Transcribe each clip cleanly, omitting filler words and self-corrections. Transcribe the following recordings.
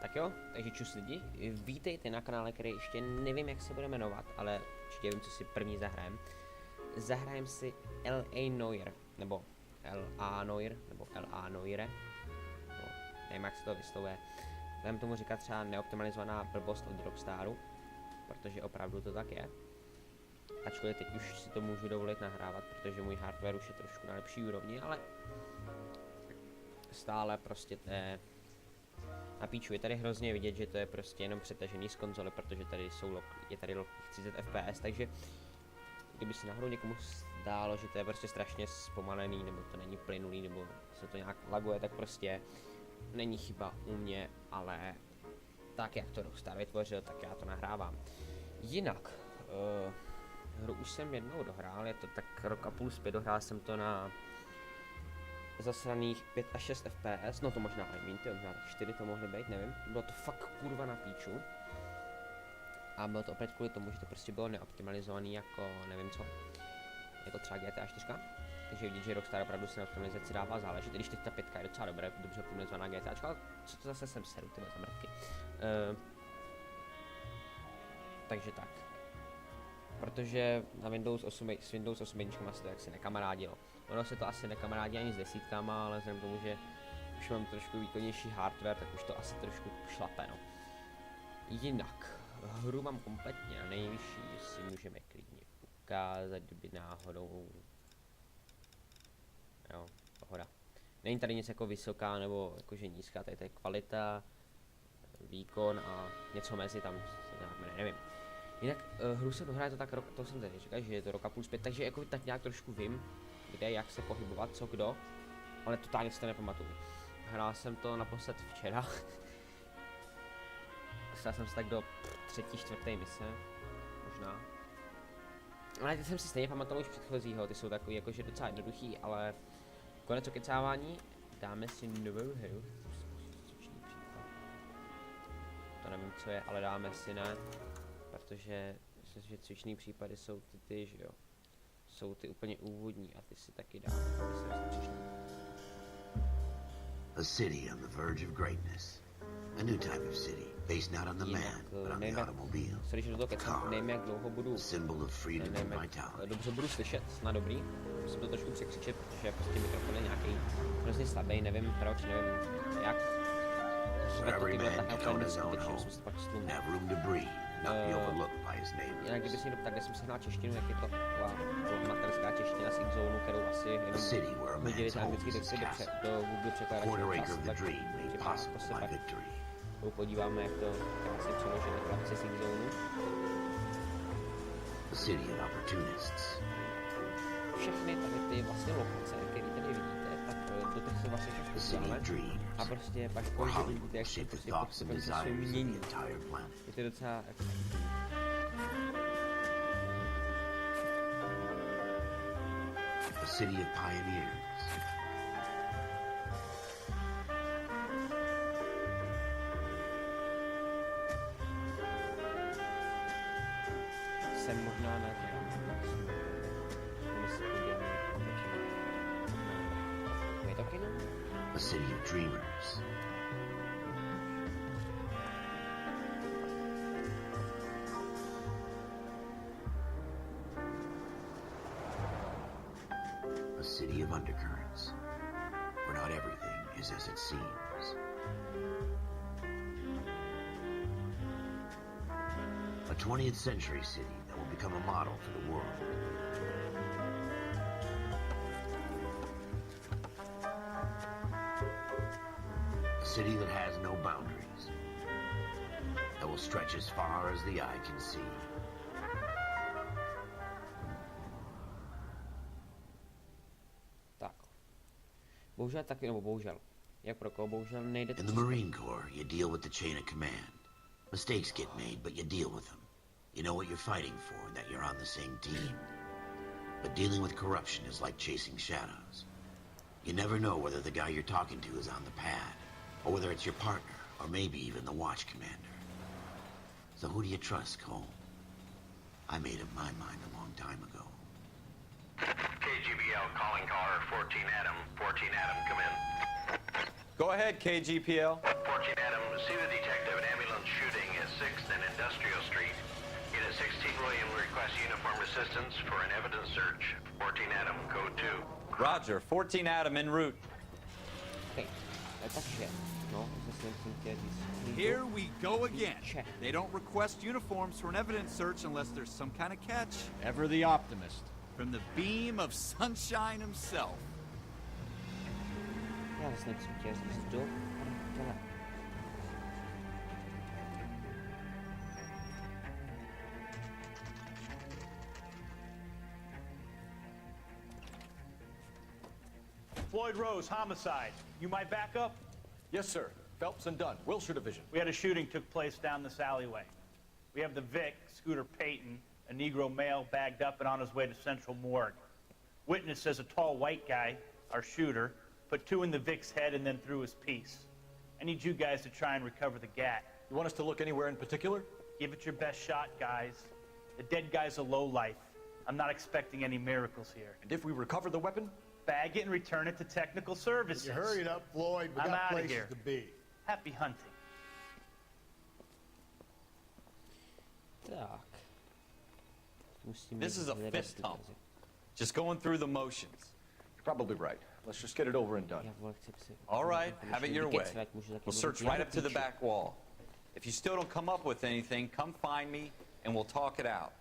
Tak jo, takže čus lidi, vítejte na kanále, který ještě nevím, jak se bude jmenovat, ale určitě vím, co si první zahrajem. Zahrajem si LA Noire, nebo LA Noire, nebo LA Noire, no, nevím, jak se to vyslovuje. Budeme tomu říkat třeba neoptimalizovaná blbost od Rockstaru, protože opravdu to tak je. Ačkoliv teď už si to můžu dovolit nahrávat, protože můj hardware už je trošku na lepší úrovni, ale stále prostě to je na píču. Je tady hrozně vidět, že to je prostě jenom přetažený z konzole, protože tady je tady 30 fps, takže kdyby se náhodou někomu zdálo, že to je prostě strašně zpomalený, nebo to není plynulý, nebo se to nějak laguje, tak prostě není chyba u mě, ale tak jak to Rockstar vytvořil, tak já to nahrávám. Jinak, hru už jsem jednou dohrál, je to tak rok a půl zpět, dohrál jsem to na zasraných 5 až 6 fps, no to možná i míň, možná 4 to mohly být, nevím, bylo to fakt kurva na píču. A bylo to opět kvůli tomu, že to prostě bylo neoptimalizovaný jako nevím co, jako třeba GTA 4, takže vidět, že Rockstar opravdu se na optimalizaci dává záležet, když teď ta 5 je docela dobře optimalizovaná GTAčka, ale co to zase jsem seru, tyhle zamrtky. Takže tak. Protože na Windows 8, s Windows 8 se to jaksi nekamarádilo. Ono se to asi nekamarádí ani s desítkama, ale vzhledem k tomu, že už mám trošku výkonnější hardware, tak už to asi trošku šlape, no. Jinak, hru mám kompletně na nejvyšší, si můžeme klidně ukázat, kdyby náhodou... Jo, pohoda. Není tady nic jako vysoká nebo jakože nízká, tady to je kvalita, výkon a něco mezi tam, nevím. Jinak hru se dohraje to tak rok, to jsem tady říkal, že je to rok a půl zpět, takže jako tak nějak trošku vím, kde, jak se pohybovat, co kdo, ale totálně si to nepamatuju. Hrál jsem to naposled včera. Dostal jsem se tak do 3., 4. mise, možná. Ale teď jsem si stejně pamatoval už předchozího, ty jsou takový jakože docela jednoduchý, ale konec okecávání, dáme si novou hru. To nevím, co je, ale dáme si ne. Protože myslím, že cvičný případy jsou ty, že jo. Jsou ty úplně úvodní a ty si taky dáme, aby se přišli. A city on the verge of greatness. A new type of city, based not on the man, but on the automobile. Sorry, že do toho kecám, nevím, jak dlouho budu, dobře budu slyšet, na dobrý. Musím to trošku překřičet, protože prostě mikrofon je nějaký hrozně slabý, nevím proč, nevím jak. Every man can own his own home, and have room to breathe. Jinak kdyby si někdo ptal, kde jsem sehnal češtinu, jak je to taková materská čeština z X-Zone, kterou asi jenom viděli za anglický texty do Google překládače čas, tak připadá se pak podíváme, jak to krásně přeložili chlapci z X-Zone. Všechny tady ty vlastně lokace, které tady vidíte, tak do těch se vlastně všechno dáme a prostě pak uvidíte, jak se prostě postupem se mění. Je to docela jako... A city of pioneers. Jsem možná na to. Je to kino? A city of dreamers. A city of undercurrents, where not everything is as it seems. A 20th century city that will become a model for the world. A city that has no boundaries, that will stretch as far as the eye can see. Bohužel taky, nebo bohužel. Jak pro koho, bohužel nejde to. In the Marine Corps, you deal with the chain of command. Mistakes get made, but you deal with them. You know what you're fighting for, that you're on the same team. But dealing with corruption is like chasing shadows. You never know whether the guy you're talking to is on the pad, or whether it's your partner, or maybe even the watch commander. So who do you trust, Cole? I made up my mind a long time ago. KGBL calling caller 14 Adam. 14 Adam, come in. Go ahead, KGPL. 14 Adam, see the detective. William requests uniform assistance for an evidence search. 14 Adam, code 2. Roger, 14 Adam en route. Okay. Takže, no, zase jsem chtěl říct. Here we go again. They don't request uniforms for an evidence search unless there's some kind of catch. Ever the optimist. From the beam of sunshine himself. Já zase jsem chtěl říct do prdele. Floyd Rose, homicide. You might back up? Yes, sir. Phelps and Dunn, Wilshire Division. We had a shooting took place down this alleyway. We have the Vic, Scooter Payton, a Negro male bagged up and on his way to Central Morgue. Witness says a tall white guy, our shooter, put 2 in the Vic's head and then threw his piece. I need you guys to try and recover the gat. You want us to look anywhere in particular? Give it your best shot, guys. The dead guy's a lowlife. I'm not expecting any miracles here. And if we recover the weapon? Bag it and return it to technical services. You hurry it up, Floyd. We I'm got outta places here. to be. Happy hunting. Tak. Musíme This is a hledat fist ty hump. verzi. Just going through the motions. You're probably right. Let's just get it over and done. Já vole, chci si... All right, have it your way. Vykecrat, můžu taky We'll mluvit. search Já right up to the píšu. back wall. If you still don't come up with anything, come find me and we'll talk it out.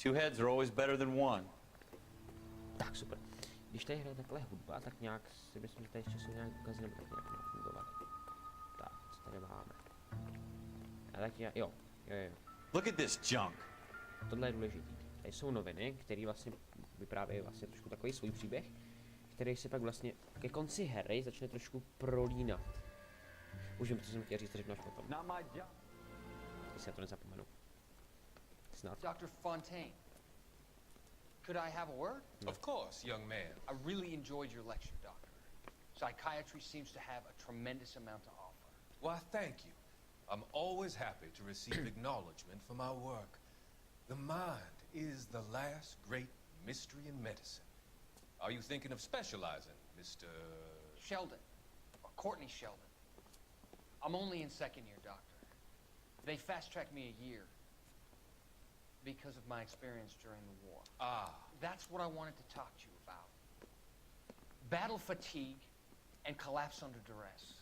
2 heads are always better than 1. Tak super. Když tady hraje takhle hudba, tak nějak si myslím, že tady ještě jsou nějak důkazy, nebo tak nějak mělo fungovat. Tak, co tady máme? A tak já, jo. Look at this junk. Tohle je důležitý. Tady jsou noviny, které vlastně vyprávějí vlastně trošku takový svůj příběh, který se pak vlastně ke konci hry začne trošku prolínat. Už vím, co jsem chtěl říct, to řeknu až potom. Not my job. Jestli já to nezapomenu. Snad. Dr. Fontaine, could I have a word? Of course, young man. I really enjoyed your lecture, Doctor. Psychiatry seems to have a tremendous amount to offer. Why, thank you. I'm always happy to receive acknowledgement for my work. The mind is the last great mystery in medicine. Are you thinking of specializing, Mr. Sheldon, or Courtney Sheldon. I'm only in 2nd year, Doctor. They fast-tracked me a year because of my experience during the war. Ah, That's what I wanted to talk to you about. Battle fatigue and collapse under duress.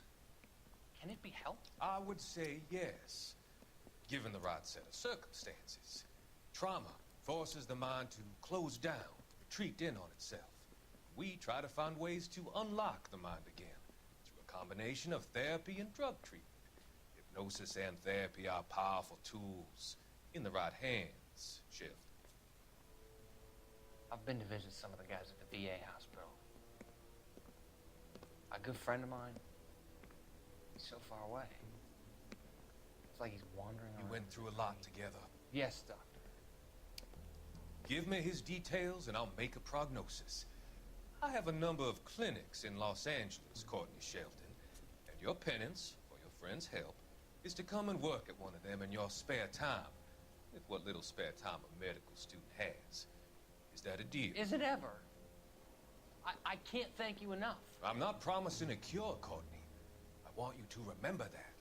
Can it be helped? I would say yes, given the right set of circumstances. Trauma forces the mind to close down, retreat in on itself. We try to find ways to unlock the mind again through a combination of therapy and drug treatment. Hypnosis and therapy are powerful tools in the right hands, Sheriff. I've been to visit some of the guys at the VA hospital. A good friend of mine, he's so far away. It's like he's wandering We around. went through a lot together. Yes, Doctor. Give me his details and I'll make a prognosis. I have a number of clinics in Los Angeles, Courtney Sheldon, and your penance, for your friend's help, is to come and work at one of them in your spare time, with what little spare time a medical student has. Is that a deal? Is it ever? I can't thank you enough. I'm not promising a cure, Courtney. I want you to remember that.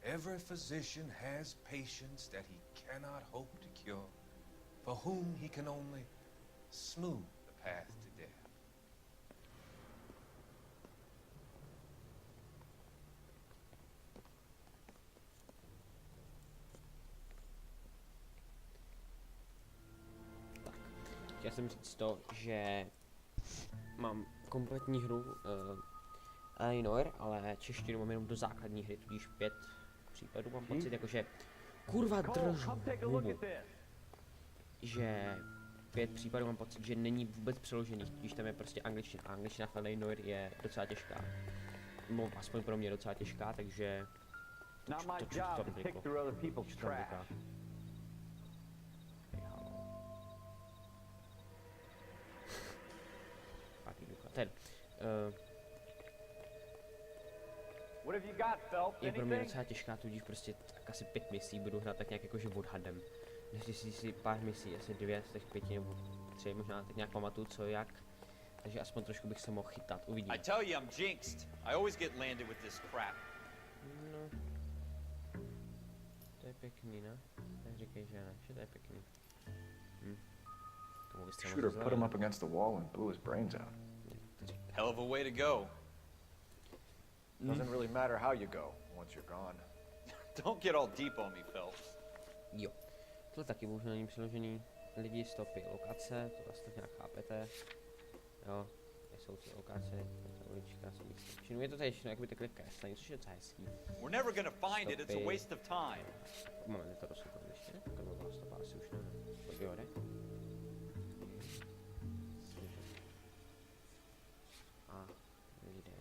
Every physician has patients that he cannot hope to cure, for whom he can only smooth the path to death. Chtěl jsem říct to, že mám kompletní hru Noire, ale češtinu mám jenom do základní hry, tudíž 5 případů mám pocit, jakože kurva drž hubu. Že 5 případů mám pocit, že není vůbec přeložených, tudíž tam je prostě angličtina. A angličtina v Noire je docela těžká. No, aspoň pro mě docela těžká, takže to What have you got, Phelps? je pro mě Anything? docela těžká, tudíž prostě tak asi 5 misí budu hrát tak nějak jakože odhadem. Než si pár misí, asi 2 z těch 5 nebo 3, možná teď nějak pamatuju co jak. Takže aspoň trošku bych se mohl chytat, uvidím. I tell you, I'm jinxed. I always get landed with this crap. No. To je pěkný, ne? Neříkej, že ne, že to je pěkný. Tomu vystřelil Shooter moc put him zle. up against the wall and blew his brains out. Hell of a way to go. Doesn't really matter how you go once you're gone. Don't get all deep on me, Phelps. Jo. Tohle taky bohužel není přeložený. Lidi, stopy, lokace, to vlastně nějak chápete. Jo, tady jsou ty lokace, ta ulička, jsem jich stopčinu. Je to tady všechno jakoby takhle kreslení, což je docela hezký. We're never gonna find it. It's a waste of time. Moment, je to rozsupovat ještě, ne? Takhle byla stopa, asi už ne. Pojď jo, jde. A jde.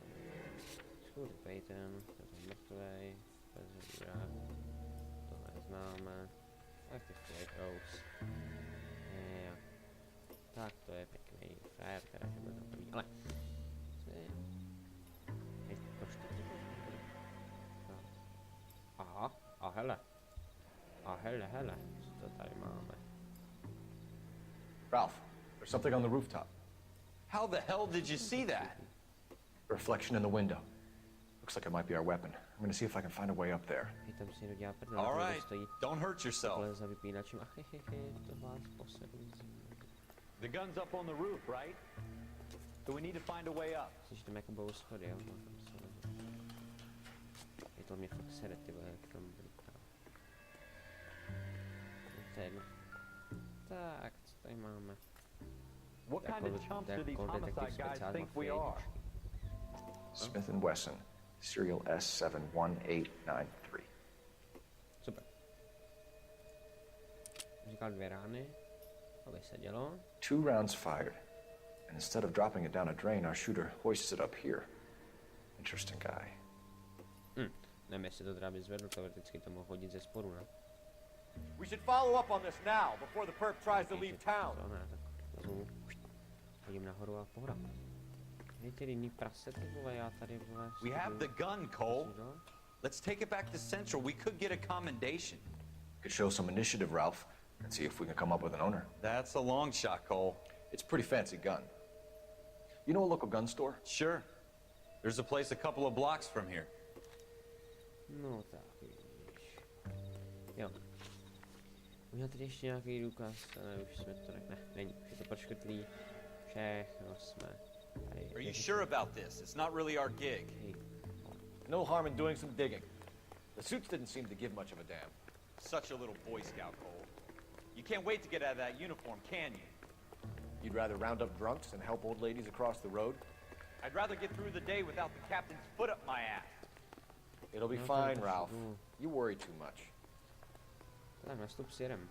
Skůr Peyton, to je mrtvej, bez živra. To neznáme. Tak ty Flight Roads. Jo. Tak to je pěkný frajer, teda, že byl tam první, ale... Hej, proč to aha, a hele, co to tady máme? Ralph, there's something on the rooftop. How the hell did you see that? Reflection in the window. Looks like it might be our weapon. I'm gonna see if I can find a way up there. Hej, tam si někdo dělá prdel, All někdo right, stojí don't hurt yourself. takhle za vypínačem, ach to vás posedlí. The gun's up on the roof, right? So we need to find a way up. Myslím, že tam jako budou schody, jo? No, tam se je to mě fakt sere, ty vole, jak tam blíká. To je jedno. Tak, co tady máme? What kind of chumps do these homicide guys think we are? Smith & Wesson, serial S71893. Super. Říkal 2 rány, aby se dělo. 2 rounds fired. And instead of dropping it down a drain, our shooter hoists it up here. Interesting guy. Nevím, jestli to teda by zvedl, teoreticky to mohl hodit ze spodu, ne? We should follow up on this now, before the perp tries to leave town. To ne, tak vezmu, hodím nahoru a pohoda. Hej, ty jiný prase, ty vole, já tady, vole, We have the gun, Cole. Let's take it back to Central. We could get a commendation. Could show some initiative, Ralph, and see if we can come up with an owner. That's a long shot, Cole. It's a pretty fancy gun. You know a local gun store? Sure. There's a place a couple of blocks from here. No tak, vidíš. Jo. Měl tady ještě nějaký důkaz, ne, už jsme to ne, není, už je to proškrtlý. Všechno jsme tady. Are you sure about this? It's not really our gig. Hej, No harm in doing some digging. The suits didn't seem to give much of a damn. Such a little Boy Scout, Cole. You can't wait to get out of that uniform, can you? You'd rather round up drunks and help old ladies across the road? I'd rather get through the day without the captain's foot up my ass. It'll be No, fine, to Ralph. no. You worry too much. tak nastup s jedem.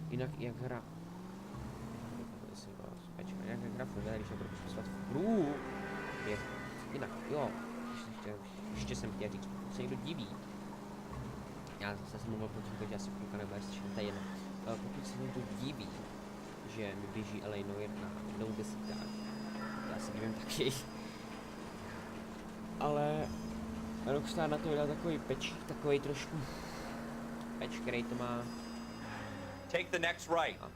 Jinak jak hra... Jak hra funguje, když nebudu poslat v prů. Jinak, jo, ještě jsem chtěl říct, pokud se někdo diví, já zase jsem mluvil proti, takže asi půlka nebude slyšet, to je jedno. Pokud se někdo diví, že mi běží LA Noire na Windows 10, já se divím taky. Ale Rockstar na to vydal takový pečík, takový trošku peč, který to má. Take the next right. A,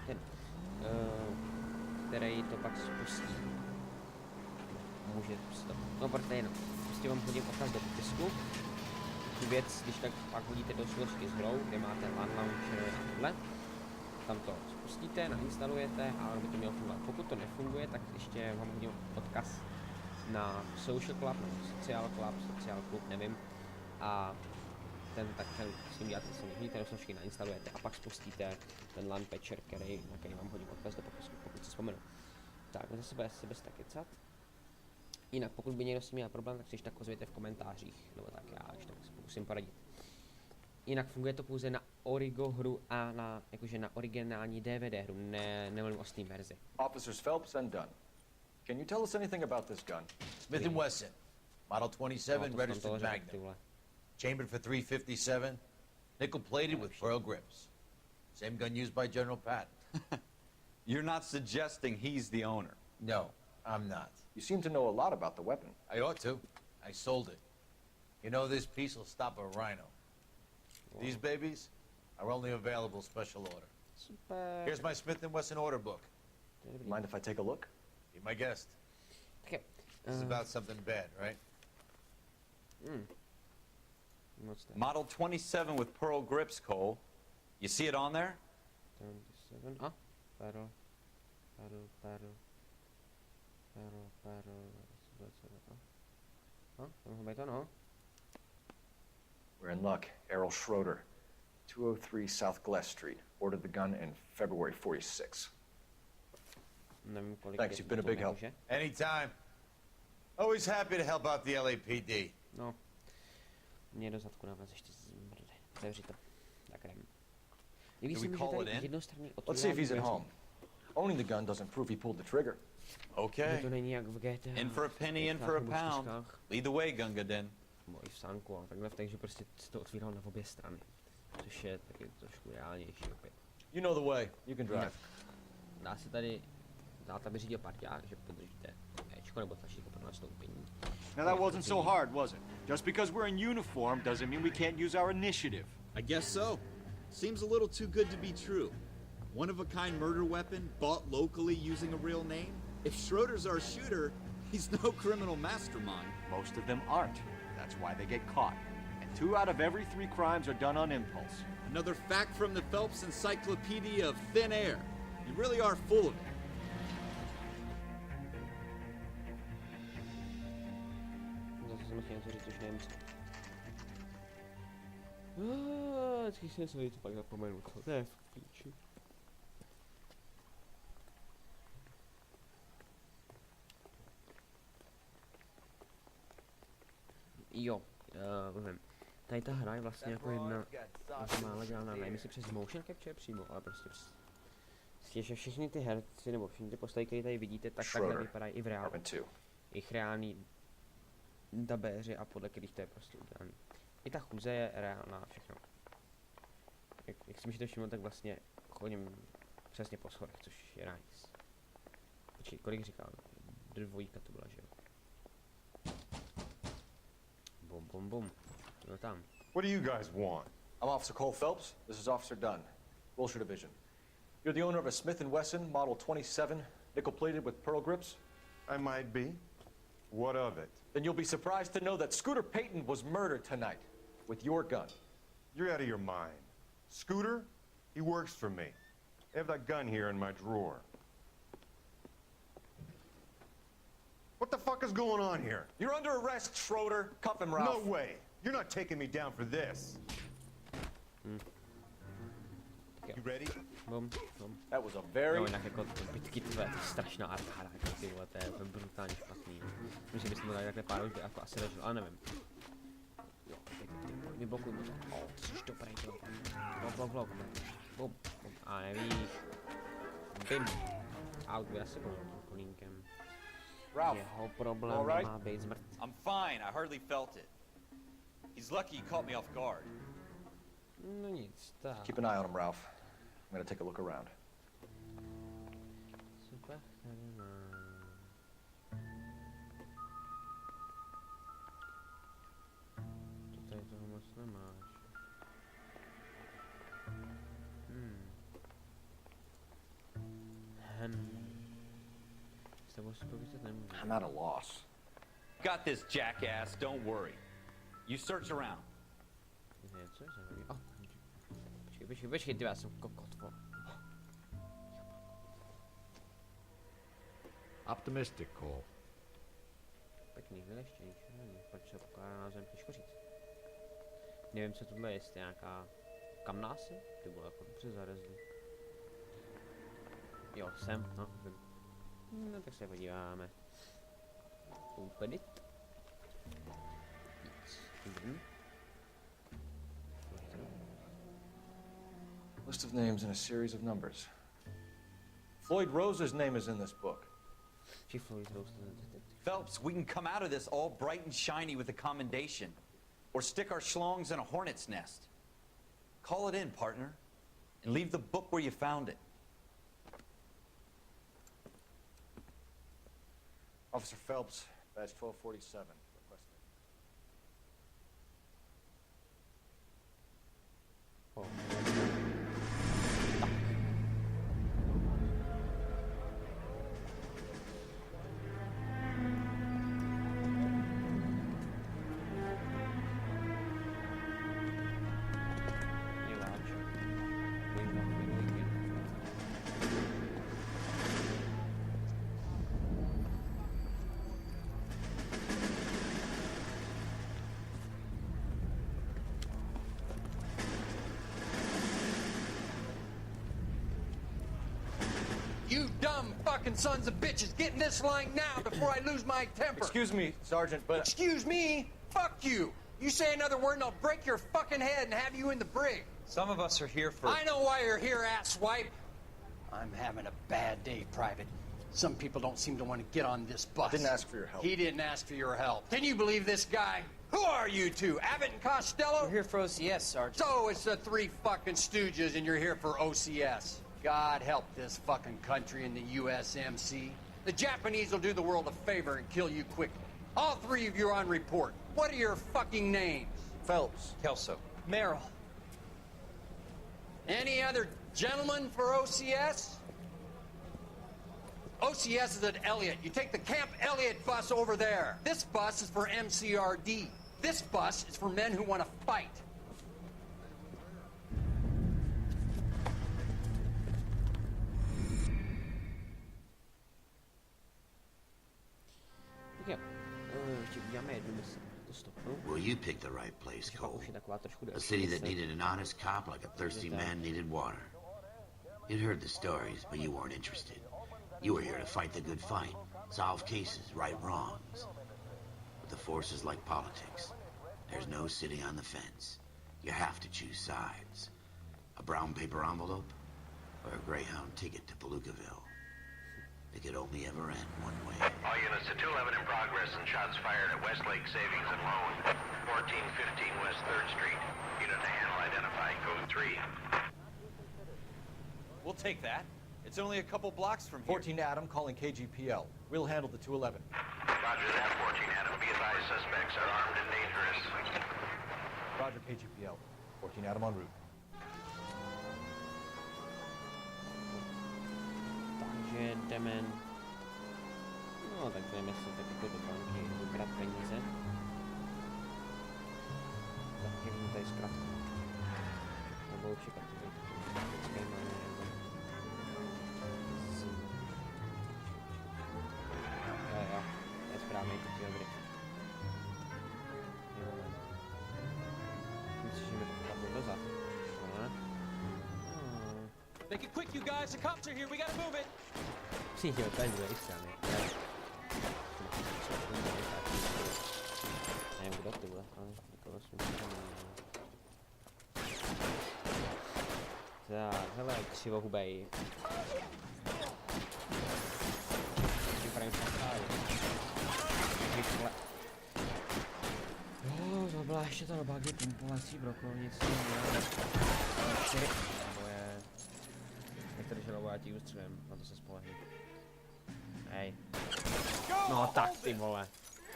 ten, který to pak spustí. Může to. No, protože jenom. Prostě vám hodím odkaz do popisku. Tu věc, když tak pak hodíte do složky s hrou, kde máte LAN launcher a tohle. Tam to spustíte, nainstalujete a by to mělo fungovat. Pokud to nefunguje, tak ještě vám hodím odkaz na Social Club, nebo Social Club, nevím. A ten s ním děláte, si hodíte do složky, nainstalujete a pak spustíte ten LAN patcher, na který vám hodím odkaz do popisku, pokud si vzpomenu. Tak, my zase bude se bez tak kecat. Jinak, pokud by někdo s tím měl problém, tak si tak ozvěte v komentářích, nebo tak já ještě tak se pokusím poradit. Jinak funguje to pouze na Origo hru a na, jakože na originální DVD hru, nemluvím o Steam verzi. Officers Phelps and Dunn. Can you tell us anything about this gun? Smith & Wesson, model 27, No, registered Magnum. Chambered for .357, nickel-plated with pearl grips. Same gun used by General Patton. You're not suggesting he's the owner. No, I'm not. You seem to know a lot about the weapon. I ought to. I sold it. You know, this piece will stop a rhino. Wow. These babies are only available special order. Super. Here's my Smith & Wesson order book. Mind if I take a look? Be my guest. Okay. This is about something bad, right? Moc tak. Model 27 with pearl grips, Cole. You see it on there? 27. A? Paddle. A? To mohlo být to, no. We're in luck. Errol Schroeder, 203 South Glass Street. Ordered the gun in February 46. Nevím, kolik Thanks, you've been a big help. Anytime. Always happy to help out the LAPD. No. Mě do zadku návaz ještě zmrde. Otevři to. Tak jdem. Líbí se mi, že tady jednostranný otvírání. Let's see if he's at home. Owning the gun doesn't prove he pulled the trigger. Okay. To není jak v GTA. In for a penny, in for a pound. Lead the way, Gunga Nebo i v sánku a takhle, takže prostě se to otvíral na obě strany. Což je taky trošku reálnější opět. You know the way. You can drive. Dá se tady dát, aby řídil parťák, že podržíte Ečko nebo tlačítko pro nastoupení. Now that wasn't so hard, was it? Just because we're in uniform doesn't mean we can't use our initiative. I guess so. Seems a little too good to be true. One-of-a-kind murder weapon bought locally using a real name? If Schroeder's our shooter, he's no criminal mastermind. Most of them aren't. That's why they get caught. And 2 out of every 3 crimes are done on impulse. Another fact from the Phelps Encyclopedia of Thin Air. You really are full of it. Zase jsem chtěl něco říct, už nevím co. Vždycky si něco říct, pak zapomenu co. To je v píči. Jo, tady ta hra je vlastně jako jedna z mála dělaná, nevím si přes motion capture přímo, ale prostě že všechny ty herci nebo všechny ty postavy, které tady vidíte, tak takhle vypadají i v reálu. Jejich reální dabéři a podle kterých to je prostě udělané. I ta chůze je reálná, všechno. Jak si můžete všimnout, tak vlastně chodím přesně po schodech, což je nice. Počkej, kolik říkal? 2 to byla, že jo? Boom. No tam. What do you guys want? I'm Officer Cole Phelps. This is Officer Dunn, Wilshire Division. You're the owner of a Smith & Wesson Model 27, nickel-plated with pearl grips? I might be. What of it? Then you'll be surprised to know that Scooter Payton was murdered tonight with your gun. You're out of your mind. Scooter? He works for me. I have that gun here in my drawer. What the fuck is going on here? You're under arrest, Schroeder. Cuff him, Ralph. No way. You're not taking me down for this. You ready? Boom. That was a very... No, jinak jako bitky, to je strašná arkáda, jako ty vole, to je brutálně špatný. Myslím, že byste mu dali takhle pár už by jako asi dožil, ale nevím. Jo, vyblokuj mu to. Ty jsi dobrý, to. Blok. Bum. A nevíš. Bim. Out by asi byl tím kolínkem. Ralph, jeho problém má být zmrt. I'm fine. I hardly felt it. He's lucky he caught me off guard. No nic, tak. Keep an eye on him, Ralph. I'm gonna take a look around. Super, tady mám. Tutaj toho moc nemáš. S tebou si povídat nemůžu. I'm at a loss. Got this, jackass. Don't worry. You search around. Něco je zajímavé. Počkej, ty já jsem kokot, vole. Optimistic, Cole. Pěkný vyleštění, proč se pokládá na zem, těžko říct. Nevím, co tohle je, jestli nějaká kamnásy? Ty vole, jako dobře zarezli. Jo, jsem, no, vím. No, tak se podíváme. Upedit. List of names and a series of numbers. Floyd Rose's name is in this book. Phelps, we can come out of this all bright and shiny with a commendation. Or stick our schlongs in a hornet's nest. Call it in, partner. And leave the book where you found it. Officer Phelps, badge 1247. Requested. fucking sons of bitches. Get in this line now before I lose my temper. Excuse me, Sergeant, but... Excuse me? Fuck you. You say another word and I'll break your fucking head and have you in the brig. Some of us are here for... I know why you're here, asswipe. I'm having a bad day, Private. Some people don't seem to want to get on this bus. Didn't ask for your help. He didn't ask for your help. Can you believe this guy? Who are you two? Abbott and Costello? We're here for OCS, Sergeant. So it's the three fucking stooges and you're here for OCS. God help this fucking country and the USMC. The Japanese will do the world a favor and kill you quickly. All three of you are on report. What are your fucking names? Phelps. Kelso. Merrill. Any other gentlemen for OCS? OCS is at Elliott. You take the Camp Elliott bus over there. This bus is for MCRD. This bus is for men who want to fight. Well, you picked the right place, Cole. A city that needed an honest cop like a thirsty man needed water. You'd heard the stories, but you weren't interested. You were here to fight the good fight, solve cases, right wrongs. But the force is like politics. There's no sitting on the fence. You have to choose sides. A brown paper envelope or a Greyhound ticket to Palookaville. It could only ever end one way. All units to 211 in progress and shots fired at Westlake Savings and Loan, 1415 West 3rd Street. Unit to handle identified code 3. We'll take that. It's only a couple blocks from here. 14 Adam calling KGPL. We'll handle the 211. Roger that, 14 Adam. Be advised, suspects are armed and dangerous. Roger, KGPL. 14 Adam en route. Takže jdeme... No, tak jdeme si tak jako do banky vybrat peníze. Tak je tady zkratku. Nebo čekat, počkej, máme jo, to je správný, to je dobrý. Jo, myslím, že mi to takovou dozad. Make it quick, you guys. The cops are here. We gotta move it. Jo, to je z druhé strany. Nevím, kdo ty vole, ale jako tak, hele, křivohubej. Vypadám šachtáři. Jo, to byla ještě ta doba, kdy pumpovací brokovnici měla 4 boje. Některé žalová, já ti ustřelím, na to se spolehnu. Hej. No tak ty vole.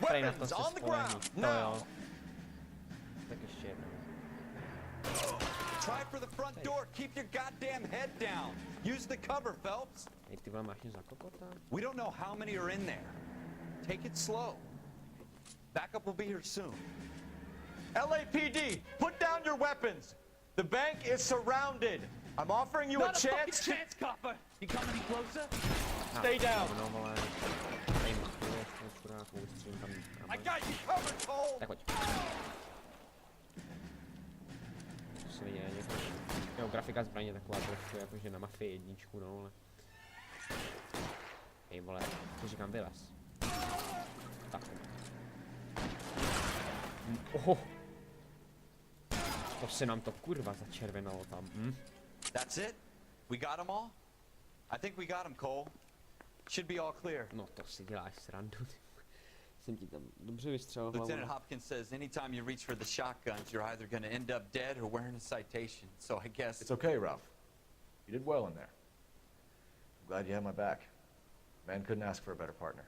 Tady na to se spolehnu. No jo. Tak ještě jednou. Try for the front door. Keep your goddamn head down. Use the cover, Phelps. Hej, ty vole, máš něco za kokota? We don't know how many are in there. Take it slow. Backup will be here soon. LAPD, put down your weapons. The bank is surrounded. I'm offering you a chance. Not a fucking chance, copper. You come any closer? Stay down. I got you covered, Cole. Tak pojď. To se viděl někdo. Jo, grafika zbraně taková trošku, jakože na Mafii 1, no ale... Hej vole, to říkám vylez. Tak. Oho. To se nám to kurva začervenalo tam, That's it? We got them all? I think we got them, Cole. Should be all clear. No to si děláš srandu. Jsem ti tam dobře vystřelil hlavu. Lieutenant Hopkins says anytime you reach for the shotguns, you're either going to end up dead or wearing a citation. So I guess... It's okay, Ralph. You did well in there. I'm glad you had my back. Man couldn't ask for a better partner.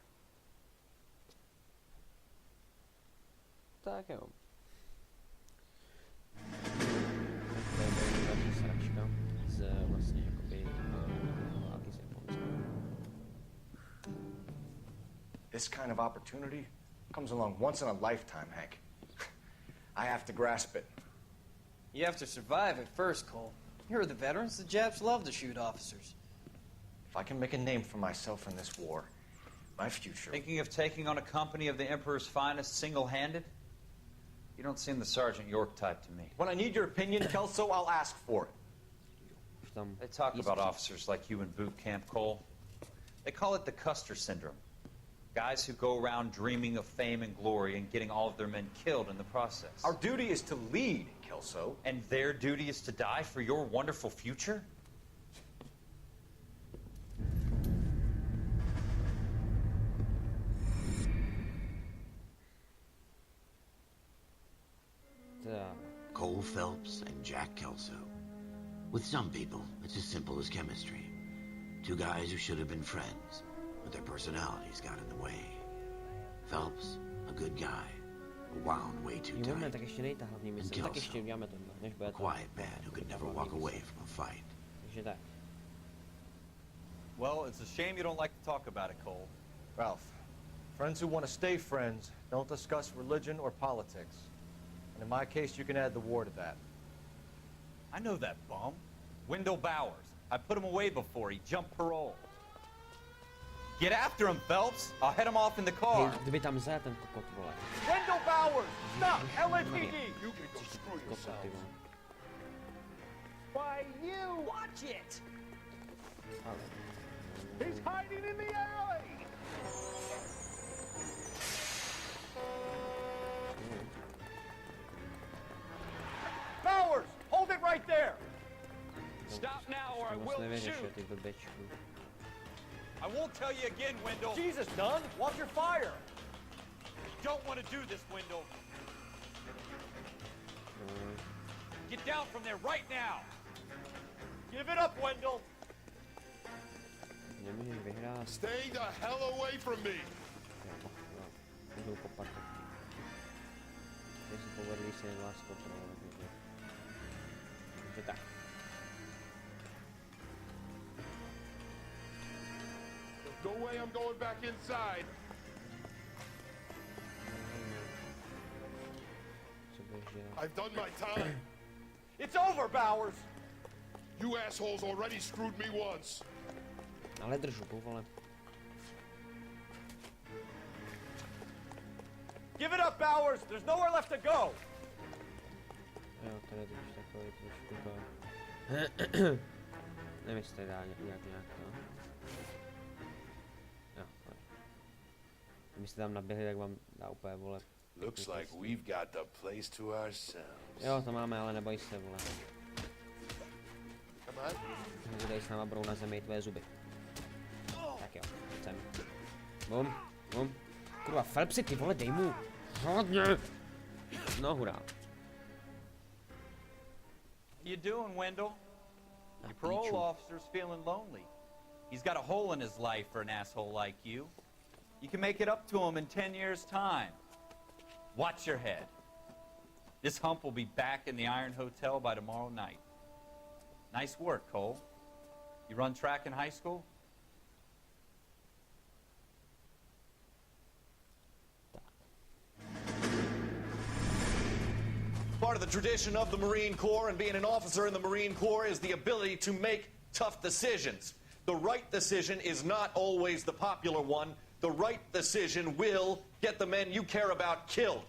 Tak jo. Z vlastně jakoby války s Japonskem. This kind of opportunity comes along once in a lifetime, Hank. I have to grasp it. You have to survive at first, Cole. You're the veterans. The Japs love to shoot officers. If I can make a name for myself in this war, my future... Thinking of taking on a company of the Emperor's finest single-handed? You don't seem the Sergeant York type to me. When I need your opinion, Kelso, I'll ask for it. They talk about officers like you in boot camp, Cole. They call it the Custer syndrome. Guys who go around dreaming of fame and glory and getting all of their men killed in the process. Our duty is to lead, Kelso. And their duty is to die for your wonderful future? Cole Phelps and Jack Kelso. With some people, it's as simple as chemistry. Two guys who should have been friends, but their personalities got in the way. Phelps, a good guy, but wound way too tight. And Kelso, a quiet man who could never walk away from a fight. Well, it's a shame you don't like to talk about it, Cole. Ralph, friends who want to stay friends don't discuss religion or politics. And in my case, you can add the war to that. I know that bum. Wendell Bowers. I put him away before. He jumped parole. Get after him, Phelps. I'll head him off in the car. Kdyby tam zel ten kokot, vole. Wendell Bowers! Stop! LAPD! You can go screw yourself. Why, you! Watch it! He's hiding in the alley! Bowers! Hold it right there! Stop now or I will shoot! I won't tell you again, Wendell. Jesus, Dunn, watch your fire. You don't want to do this, Wendell. Get down from there right now. Give it up, Wendell. Stay the hell away from me. No way I'm going back inside. I've done my time. It's over, Bowers. You assholes already screwed me once. Ale držu, vole. Give it up, Bowers. There's nowhere left to go. Jo, tady je už takový trošku to... Nevím, jestli to dá nějak to... Jo, kdybyste tam naběhli, tak vám dá úplně, vole. Looks like we've got the place to ourselves. Jo, to máme, ale neboj se, vole. Come on. Tady s náma budou na zemi tvoje zuby. Tak jo, sem. Bum, bum. Kurva, Phelpsi, ty vole, dej mu. Hodně. No, hurá. You doing, Wendell? Your parole officer's feeling lonely. He's got a hole in his life for an asshole like you. You can make it up to him in 10 years' time. Watch your head. This hump will be back in the Iron Hotel by tomorrow night. Nice work, Cole. You run track in high school? Part of the tradition of the Marine Corps and being an officer in the Marine Corps is the ability to make tough decisions. The right decision is not always the popular one. The right decision will get the men you care about killed.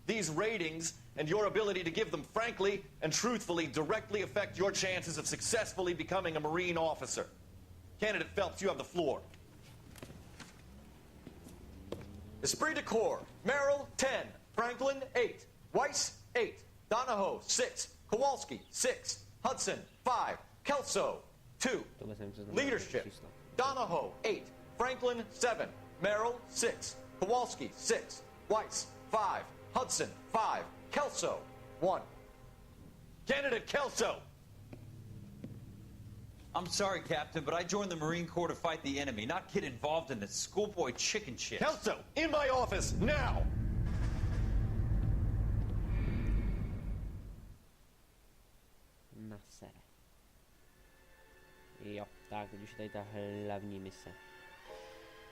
These ratings and your ability to give them frankly and truthfully directly affect your chances of successfully becoming a Marine officer. Candidate Phelps, you have the floor. Esprit de Corps, Merrill, 10, Franklin, 8, Weiss, 8, Donahoe, 6, Kowalski, 6, Hudson, 5, Kelso, 2. Leadership, Donahoe, 8, Franklin, 7, Merrill, 6, Kowalski, 6, Weiss, 5, Hudson, 5, Kelso, 1. Candidate Kelso! I'm sorry, Captain, but I joined the Marine Corps to fight the enemy, not get involved in this schoolboy chicken shit. Kelso, in my office, now! Nasere. Jo, tak, teď už je tady ta hlavní mise.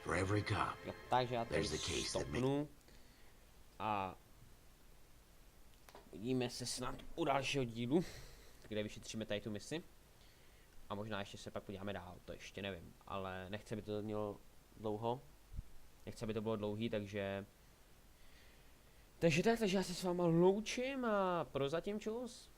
For every cop, jo, takže já tady there's the case stopnu a uvidíme se snad u dalšího dílu, kde vyšetříme tady tu misi. A možná ještě se pak podíváme dál, to ještě nevím, ale nechci, aby to mělo dlouho. Nechci, aby to bylo dlouhý, takže tak, takže já se s váma loučím a prozatím čus.